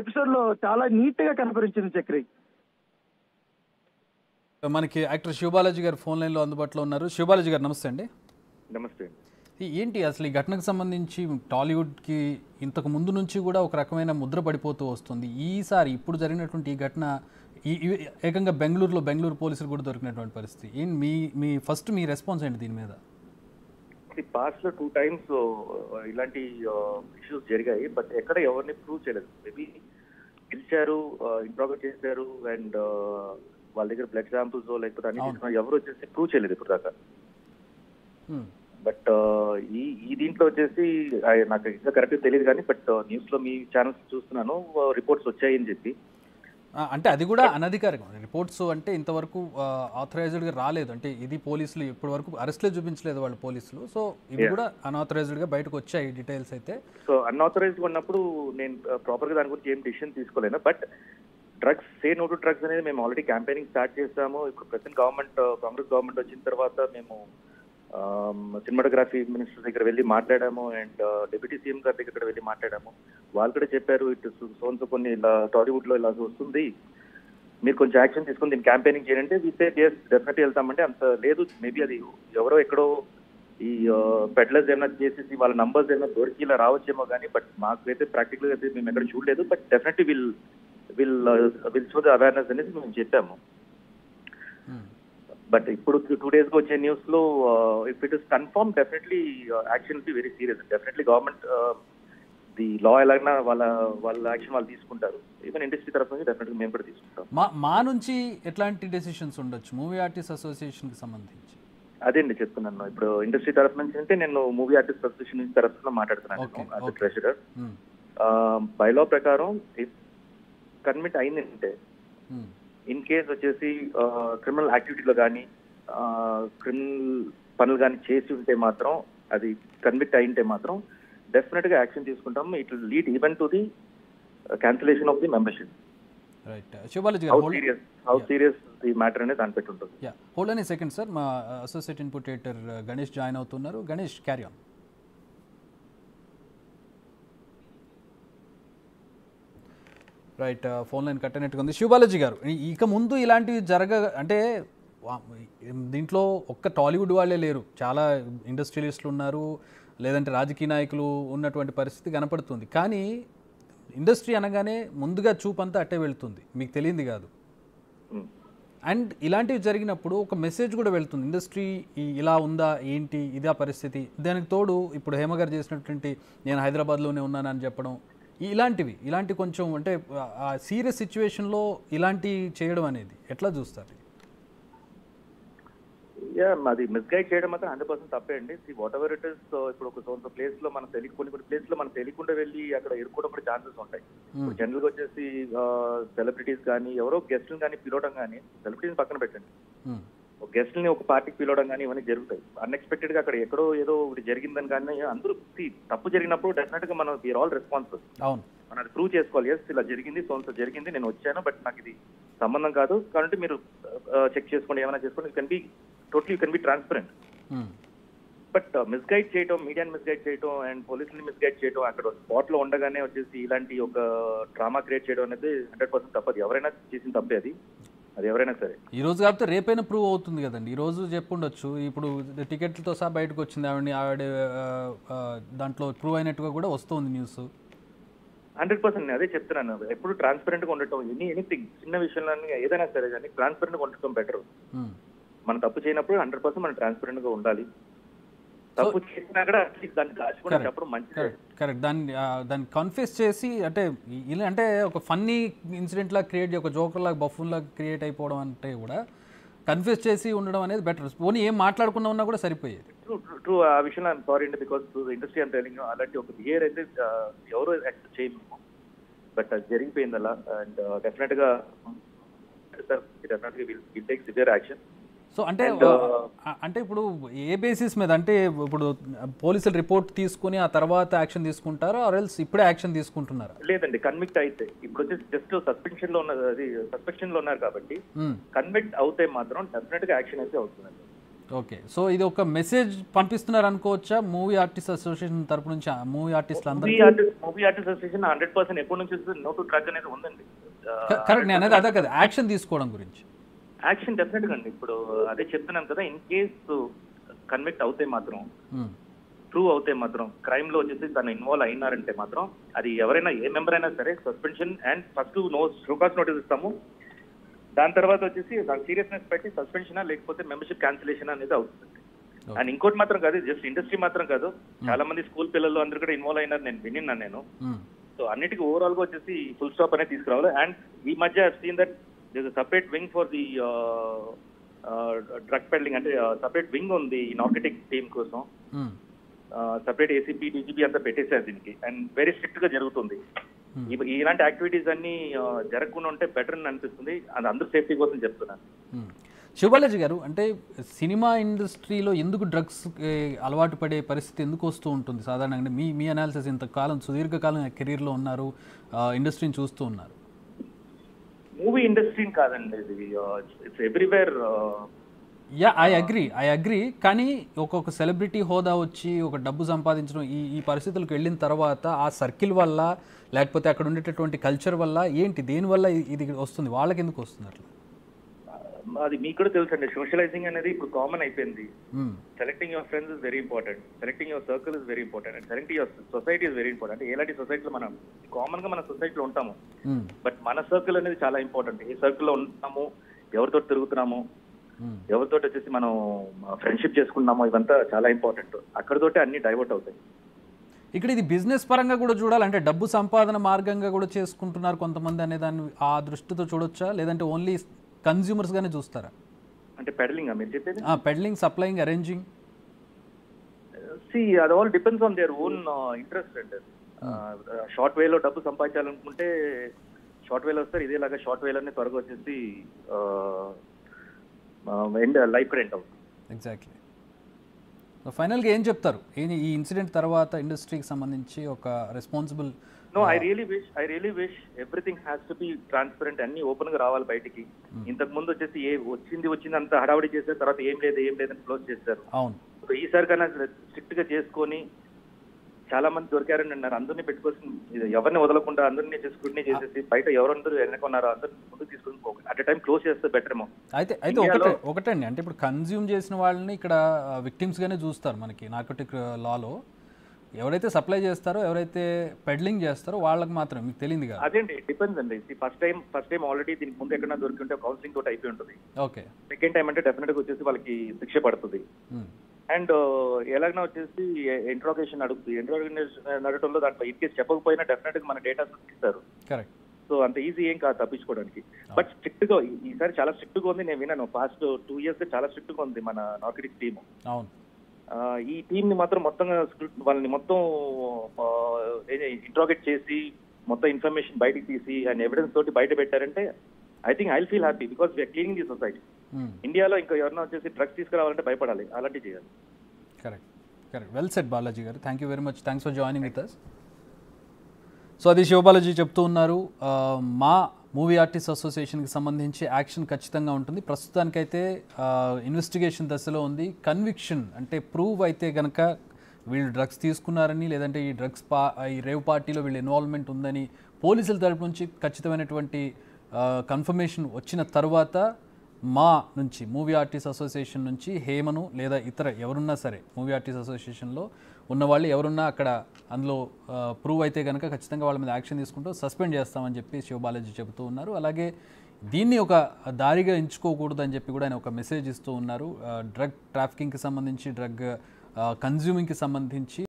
Episode లో చాలా neat గా కనపరించింది చక్రి. మనకి యాక్టర్ శివబాలాజీ గారు ఫోన్ లైన్లో అందుబాటులో ఉన్నారు. శివబాలాజీ గారు నమస్తే అండి. నమస్తే. ఏంటి అసలు ఈ ఘటనకు సంబంధించి టాలీవుడ్కి ఇంతకు ముందు నుంచి కూడా ఒక రకమైన ముద్ర పడిపోతూ వస్తుంది. ఈసారి ఇప్పుడు జరిగినటువంటి ఈ ఘటన ఏకంగా బెంగళూరు పోలీసులు కూడా దొరికినటువంటి పరిస్థితి ఏంటి? మీ ఫస్ట్ మీ రెస్పాన్స్ ఏంటి దీని మీద? పాస్ట్ లో 2 times ఇలాంటి ఇష్యూస్ జరిగాయి, బట్ ఎక్కడ ఎవరిని ప్రూవ్ చేయలేదు. మేబీ పిలిచారు, ఇంట్రాగేట్ చేశారు, అండ్ వాళ్ళ దగ్గర బ్లడ్ శాంపుల్స్ లేకపోతే అన్ని తీసుకున్నారు, ఎవరు వచ్చేసి ప్రూవ్ చేయలేదు ఇప్పుడు దాకా. బట్ ఈ దీంట్లో వచ్చేసి నాకు ఇంకా కరెక్ట్ తెలియదు కానీ, బట్ న్యూస్ లో మీ ఛానల్స్ చూస్తున్నాను, రిపోర్ట్స్ వచ్చాయని చెప్పి. అంటే అది కూడా అనధికారికం రిపోర్ట్స్, అంటే ఇంతవరకు ఆథరైజ్డ్గా రాలేదు. అంటే ఇది పోలీసులు ఇప్పటి వరకు అరెస్ట్లే చూపించలేదు వాళ్ళు పోలీసులు. సో ఇవి కూడా అన్ఆథరైజ్డ్గా బయటకు వచ్చాయి డీటెయిల్స్ అయితే. సో అన్ఆథరైజ్డ్ ఉన్నప్పుడు నేను ప్రాపర్గా దాని గురించి ఏం డిసిషన్ తీసుకోలేను. But drugs, say no to drugs అనేది మేము ఆల్రెడీ క్యాంపెయినింగ్ స్టార్ట్ చేస్తాము. ఇప్పుడు ప్రెసెంట్ కాంగ్రెస్ గవర్నమెంట్ వచ్చిన తర్వాత మేము సినిమాటోగ్రఫీ మినిస్టర్ దగ్గర వెళ్ళి మాట్లాడాము, అండ్ డిప్యూటీ సీఎం గారి దగ్గర వెళ్ళి మాట్లాడాము. వాళ్ళు కూడా చెప్పారు, ఇటు సోన్స్ కొన్ని ఇలా టాలీవుడ్ లో ఇలా వస్తుంది, మీరు కొంచెం యాక్షన్ తీసుకుని దీన్ని క్యాంపెయినింగ్ చేయండి. వి సే yes డెఫినెట్లీ వెళ్తామంటే అంత లేదు. మేబీ అది ఎవరో ఎక్కడో ఈ పెడ్లర్స్ ఏమైనా చేసేసి వాళ్ళ నంబర్స్ ఏమైనా దొరికి ఇలా రావచ్చేమో కానీ, బట్ మాకైతే ప్రాక్టికల్ గా అయితే మేము ఎక్కడ చూడలేదు. But definitely will show the awareness అనేది మేము చెప్పాము. బట్ ఇప్పుడు 2 days గా వచ్చే న్యూస్ లో if it is confirm, definitely action will be very serious. Definitely government the law ఎలాగైనా వాళ్ళ యాక్షన్ వాళ్ళు తీసుకుంటారు. ఈవెన్ ఇండస్ట్రీ తరఫు నుంచి డెఫినెట్గా మేము కూడా తీసుకుంటాం. మా నుంచి ఎట్లాంటి డెసిషన్స్ ఉండొచ్చు మూవీ ఆర్టిస్ట్ అసోసియేషన్ కి సంబంధించి? అదే అండి చెప్తున్నాను. ఇప్పుడు ఇండస్ట్రీ తరఫు నుంచి అంటే నేను మూవీ ఆర్టిస్ట్ అసోసియేషన్ నుంచి తరఫున మాట్లాడుతున్నాను ట్రెషరర్. బైలా ప్రకారం కన్మిట్ అయిందంటే, ఇన్ కేస్ వచ్చేసి క్రిమినల్ యాక్టివిటీలో కానీ క్రిమినల్ పనులు కానీ చేసి ఉంటే మాత్రం, అది కన్విక్ట్ అయింటే మాత్రం డెఫినెట్ గా యాక్షన్ తీసుకుంటాం. It will lead even to the cancellation of the membership. Right. Sivabalaji గారు, హౌ సీరియస్ ది మ్యాటర్ అనేది దాని పెట్టి ఉంటుంది. హోల్డ్ అనే సెకండ్ సార్, మా associate input editor Ganesh join అవుతున్నారు. Ganesh, carry on. Right, phone line cut అయినట్టుగా ఉంది. శివబాలాజీ గారు, ఇక ముందు ఇలాంటివి అంటే దీంట్లో ఒక్క టాలీవుడ్ వాళ్ళే లేరు, చాలా ఇండస్ట్రియలిస్టులు ఉన్నారు, లేదంటే రాజకీయ నాయకులు ఉన్నటువంటి పరిస్థితి కనపడుతుంది. కానీ ఇండస్ట్రీ అనగానే ముందుగా చూపంతా అట్టే వెళ్తుంది, మీకు తెలియంది కాదు. అండ్ ఇలాంటివి జరిగినప్పుడు ఒక మెసేజ్ కూడా వెళ్తుంది, ఇండస్ట్రీ ఇలా ఉందా ఏంటి, ఇదా పరిస్థితి. దానికి తోడు ఇప్పుడు హేమ గారు చేసినటువంటి నేను హైదరాబాద్లోనే ఉన్నానని చెప్పడం, ఇలాంటి కొంచెం అంటే సీరియస్ సిచ్యువేషన్లో ఇలాంటి చేయడం అనేది ఎట్లా చూస్తారు? అది మిస్గైడ్ చేయడం మాత్రం 100% తప్పే అండి. వాట్ ఎవర్ ఇట్ ఇస్, ఇప్పుడు ఒక సొంత ప్లేస్ లో మనం కొన్ని ప్లేస్ లో మనం తెలియకుండా వెళ్ళి అక్కడ ఎరుకోవడం కూడా ఛాన్సెస్ ఉంటాయి. ఇప్పుడు జనరల్ గా వచ్చేసి సెలబ్రిటీస్ కానీ ఎవరో గెస్ట్ని కానీ పిలవడం కానీ, సెలబ్రిటీని పక్కన పెట్టండి, గెస్ట్ ని ఒక పార్టీకి పిలవడం కానీ ఇవన్నీ జరుగుతాయి. అన్ఎక్స్పెక్టెడ్ గా అక్కడ ఎక్కడో ఏదో ఒకటి జరిగిందని కానీ అందరూ తప్పు జరిగినప్పుడు డెఫినెట్ గా మనం వీఆర్ ఆల్ రెస్పాన్సిబుల్. మనం అది ప్రూవ్ చేసుకోవాలి. ఎస్ ఇలా జరిగింది, సోన్స్ జరిగింది, నేను వచ్చాను, బట్ నాకు ఇది సంబంధం కాదు కాబట్టి మీరు చెక్ చేసుకోండి, ఏమైనా చేసుకోండి. You can be transparent. But misguide చేయటం, మీడియాని మిస్గైడ్ చేయటం అండ్ పోలీసుని మిస్గైడ్ చేయటం, అక్కడ స్పాట్ లో ఉండగానే వచ్చేసి ఇలాంటి ఒక డ్రామా క్రియేట్ చేయడం అనేది 100% తప్పదు. ఎవరైనా చేసిన తప్పే అది ఎవరైనా సరే. ఈ రోజు కాకపోతే రేపైనా ప్రూవ్ అవుతుంది కదండి. ఈ రోజు చెప్పుండొచ్చు, ఇప్పుడు టికెట్లతో సహా బయటకు వచ్చింది ఆవిడ దాంట్లో ప్రూవ్ అయినట్టుగా కూడా వస్తుంది న్యూస్. 100% అదే చెప్తున్నాను. ఎప్పుడు ట్రాన్స్పరెంట్ గా ఉండటం, ఎనీథింగ్ చిన్న విషయంలో ఏదైనా సరే కానీ ట్రాన్స్పరెంట్ గా ఉండటం బెటర్. మనం తప్పు చేయనప్పుడు 100% మనం ట్రాన్స్పరెంట్ గా ఉండాలి. తప్పు చేసినా కూడా అట్లీస్ట్ దాన్ని దాచుకుని చెప్పడం మంచిది. కరెక్ట్. దాన్ని కన్ఫ్యూస్ చేసి అంటే ఒక ఫన్నీ ఇన్సిడెంట్ లాగా క్రియేట్, ఒక జోకర్ లాగా బఫూన్ లాగా క్రియేట్ అయిపోవడం అంటే కూడా కన్ఫ్యూజ్ చేసి ఉండడం అనేది బెటర్. పోనీ ఏం మాట్లాడుకున్నా ఉన్నా కూడా సరిపోయేది. ట్రూ. ఆ విషయంలో ఐఎమ్ సారీ అండి, బికాస్ ఇండస్ట్రీ అండ్ టెలింగ్ అలాంటి ఒక బిహేవియర్ అయితే ఎవరు యాక్సెప్ట్ చేయము. బట్ అది జరిగిపోయింది అలా, అండ్ డెఫినెట్ గా will take severe action. So అంటే ఇప్పుడు ఏ బేసిస్ మీద, అంటే ఇప్పుడు పోలీసులు రిపోర్ట్ తీసుకుని ఆ తర్వాత యాక్షన్ తీసుకుంటారా, ఆర్ ఎల్స్ ఇప్పుడే యాక్షన్ తీసుకుంటున్నారా? లేదండి, కన్విక్ట్ అయితే ఇప్పుడు వచ్చేసి జస్ట్ సస్పెన్షన్ లో ఉన్నారు కాబట్టి కన్విక్ట్ అవుతే మాత్రం డెఫినెట్ గా యాక్షన్ అయితే అవుతుందండి. ఓకే, సో ఇది ఒక మెసేజ్ పంపిస్తున్నారు అనుకోవచ్చా మూవీ ఆర్టిస్ట్ అసోసియేషన్ తరపు నుంచి మూవీ ఆర్టిస్టులు అందరూ? మూవీ ఆర్టిస్ట్ అసోసియేషన్ 100% ఎప్పటి నుంచి నో టు డ్రగ్ అనేది ఉందండి. కరెక్ట్, నేను అనేది అదే కదా, యాక్షన్ తీసుకోవడం గురించి. యాక్షన్ డెఫినెట్ గా అండి. ఇప్పుడు అదే చెప్తున్నాను కదా, ఇన్ కేసు కన్విక్ట్ అవుతే మాత్రం, ప్రూవ్ అవుతే మాత్రం, క్రైమ్ లో వచ్చేసి తను ఇన్వాల్వ్ అయినారంటే మాత్రం అది ఎవరైనా ఏ మెంబర్ అయినా సరే suspension and first show cause notice ఇస్తాము. దాని తర్వాత వచ్చేసి దాని సీరియస్నెస్ పెట్టి సస్పెన్షన్ లేకపోతే మెంబర్షిప్ క్యాన్సిలేషన్ అనేది అవుతుంది. అండ్ ఇంకోటి మాత్రం కాదు, జస్ట్ ఇండస్ట్రీ మాత్రం కాదు, చాలా మంది స్కూల్ పిల్లలు అందరూ కూడా ఇన్వాల్వ్ అయినారు నేను విన్నాను నేను. సో అన్నిటికీ ఓవరాల్ గా వచ్చేసి ఫుల్ స్టాప్ అనేది తీసుకురావాలి. అండ్ ఈ మధ్య seen that there is separate wing for the drug peddling, అంటే సపరేట్ వింగ్ ఉంది ఈ నార్కెటిక్ టీమ్ కోసం. సపరేట్ ఏసీపీ డీజీపీ అంతా పెట్టేశారు దీనికి. అండ్ వెరీ స్ట్రిక్ట్ గా జరుగుతుంది. ఇలాంటి యాక్టివిటీస్ అన్ని జరగకుండా ఉంటే బెటర్ అని అనిపిస్తుంది. అది అందరూ సేఫ్టీ కోసం చెప్తున్నాను. శివబాలాజీ గారు, అంటే సినిమా ఇండస్ట్రీలో ఎందుకు డ్రగ్స్ అలవాటు పడే పరిస్థితి ఎందుకు వస్తూ ఉంటుంది సాధారణంగా? మీ అనాలిసిస్, ఇంతకాలం సుదీర్ఘకాలం కెరీర్లో ఉన్నారు, ఇండస్ట్రీని చూస్తూ ఉన్నారు. మూవీ ఇండస్ట్రీని కాదండి, ఇది it's everywhere. Yeah, I agree. కానీ ఒక్కొక్క సెలబ్రిటీ హోదా వచ్చి ఒక డబ్బు సంపాదించడం ఈ పరిస్థితులకు వెళ్ళిన తర్వాత ఆ సర్కిల్ వల్ల లేకపోతే అక్కడ ఉండేటటువంటి కల్చర్ వల్ల ఏంటి, దేనివల్ల ఇది వస్తుంది, వాళ్ళకి ఎందుకు వస్తుంది అట్లా? అది మీకు కూడా తెలుసు అండి, సోషలైజింగ్ అనేది ఇప్పుడు కామన్ అయిపోయింది. Selecting your friends is very important, selecting your circle is very important, and selecting your society is very important. అంటే ఎలాంటి సొసైటీలో మనం కామన్ గా మన సొసైటీలో ఉంటాము, బట్ మన సర్కిల్ అనేది చాలా ఇంపార్టెంట్. ఏ సర్కిల్లో ఉంటున్నాము, ఎవరితో తిరుగుతున్నాము, ఎవరితో వచ్చేసి మనం ఫ్రెండ్షిప్ చేసుకున్నాము, ఇవంతా చాలా ఇంపార్టెంట్. అక్కడితోటే అన్ని డైవర్ట్ అవుతాయి. ఇక్కడ ఇది బిజినెస్ పరంగా కూడా చూడాలంటే డబ్బు సంపాదన మార్గంగా కూడా చేసుకుంటున్నారు కొంతమంది అనే దాన్ని ఆ దృష్టితో చూడొచ్చా, లేదంటే ఓన్లీ కన్స్యూమర్స్ గానే చూస్తారా? అంటే పెడలింగ్ మీరు చెప్పేది? పెడలింగ్, సప్లయింగ్, అరేంజింగ్, అది all depends on their own interest అండి. షార్ట్ వేలో డబ్బు సంపాదించాలనుకుంటే షార్ట్ వేలో వస్తారు, ఇదేలాగా షార్ట్ వేలోనే త్వరగా వచ్చేసి లైఫ్ రెంట్ అవుతుంది. ఎగ్జాక్ట్లీ. ఫైనల్గా ఏం చెప్తారు ఈ ఇన్సిడెంట్ తర్వాత ఇండస్ట్రీకి సంబంధించి ఒక responsible? No, I really wish everything has to be transparent. అన్ని ఓపెన్ గా రావాలి బయటికి. ఇంతకు ముందు వచ్చేసి వచ్చింది అంత హడావడి చేశారు, తర్వాత ఏం లేదని క్లోజ్ చేశారు. అవును. సో ఈసారి కన్నా స్ట్రిక్ట్ గా చేసుకొని, చాలా మంది దొరికారని అన్నారు, అందరినీ పెట్టుకోసం ఎవరిని వదలకుండా అందరినీ స్క్రూటినీ చేసేసి బయట ఎవరందరూ వెనకున్నారో అందరినీ ముందుకు తీసుకుని అట్ టైం క్లోజ్ చేస్తే బెటర్ ఏమో. అయితే ఒకటండి, అంటే ఇప్పుడు కన్జ్యూమ్ చేసిన వాళ్ళని ఇక్కడ విక్టిమ్స్ గానే చూస్తారు మనకి నార్కోటిక్ లాలో. ఎవరైతే సప్లై చేస్తారో, ఎవరైతే పెడ్లింగ్ చేస్తారో వాళ్ళకి మాత్రం మీకు తెలియదు కదా. అదేంటి, డిపెండ్స్ అండి. ఫస్ట్ టైం ఆల్రెడీ దీనికి ముందు ఎక్కడైనా దొరికింటే కౌన్సిలింగ్ తోటి అయిపోయి ఉంటుంది. ఓకే. సెకండ్ టైం అంటే డెఫినెట్ గా వచ్చేసి వాళ్ళకి శిక్ష పడుతుంది. అండ్ ఎలాగైనా వచ్చేసి ఇంట్రాగేషన్ అడుగుతుంది. ఇంట్రాగేషన్ అడగడంలో దాంట్లో ఇన్ కేసు చెప్పకపోయినా డెఫినెట్ గా మన డేటా ఇస్తారు. కరెక్ట్. సో అంత ఈజీ ఏం కాదు తప్పించుకోవడానికి. బట్ స్ట్రిక్ట్ గా ఈసారి చాలా స్ట్రిక్ట్ గా ఉంది. నేను విన్నాను, పాస్ట్ 2 years చాలా స్ట్రిక్ట్ గా ఉంది మన నార్కోటిక్స్ టీమ్. అవును. ఈ టీమ్ ని మాత్రం మొత్తంగా వాళ్ళని మొత్తం ఇంట్రాగేట్ చేసి మొత్తం ఇన్ఫర్మేషన్ బయటకు తీసి అండ్ ఎవిడెన్స్ తోటి బయట పెట్టారంటే I think I will feel happy because we are cleaning the society. ఇండియాలో ఇంకా ఎవరైనా వచ్చేసి డ్రగ్స్ తీసుకురావాలంటే భయపడాలి, అలాంటివి చేయాలి. కరెక్ట్. వెల్ సెడ్ బాలాజీ గారు, thank you very much, thanks for joining with us. So అది శివబాలాజీ చెప్తూ ఉన్నారు. మా మూవీ ఆర్టిస్ట్ అసోసియేషన్కి సంబంధించి యాక్షన్ ఖచ్చితంగా ఉంటుంది. ప్రస్తుతానికైతే ఇన్వెస్టిగేషన్ దశలో ఉంది. కన్విక్షన్ అంటే ప్రూవ్ అయితే కనుక వీళ్ళు డ్రగ్స్ తీసుకున్నారని, లేదంటే ఈ రేవ్ పార్టీలో వీళ్ళు ఇన్వాల్వ్మెంట్ ఉందని పోలీసుల తరపు నుంచి ఖచ్చితమైనటువంటి కన్ఫర్మేషన్ వచ్చిన తర్వాత మా నుంచి మూవీ ఆర్టిస్ట్ అసోసియేషన్ నుంచి హేమను లేదా ఇతర ఎవరున్నా సరే మూవీ ఆర్టిస్ట్ అసోసియేషన్లో ఉన్నవాళ్ళు ఎవరున్నా అక్కడ అందులో ప్రూవ్ అయితే కనుక ఖచ్చితంగా వాళ్ళ మీద యాక్షన్ తీసుకుంటూ సస్పెండ్ చేస్తామని చెప్పి శివబాలాజీ చెబుతూ ఉన్నారు. అలాగే దీన్ని ఒక దారిగా ఎంచుకోకూడదు అని చెప్పి కూడా ఆయన ఒక మెసేజ్ ఇస్తూ ఉన్నారు. డ్రగ్ ట్రాఫికింగ్కి సంబంధించి, డ్రగ్ కన్జ్యూమింగ్కి సంబంధించి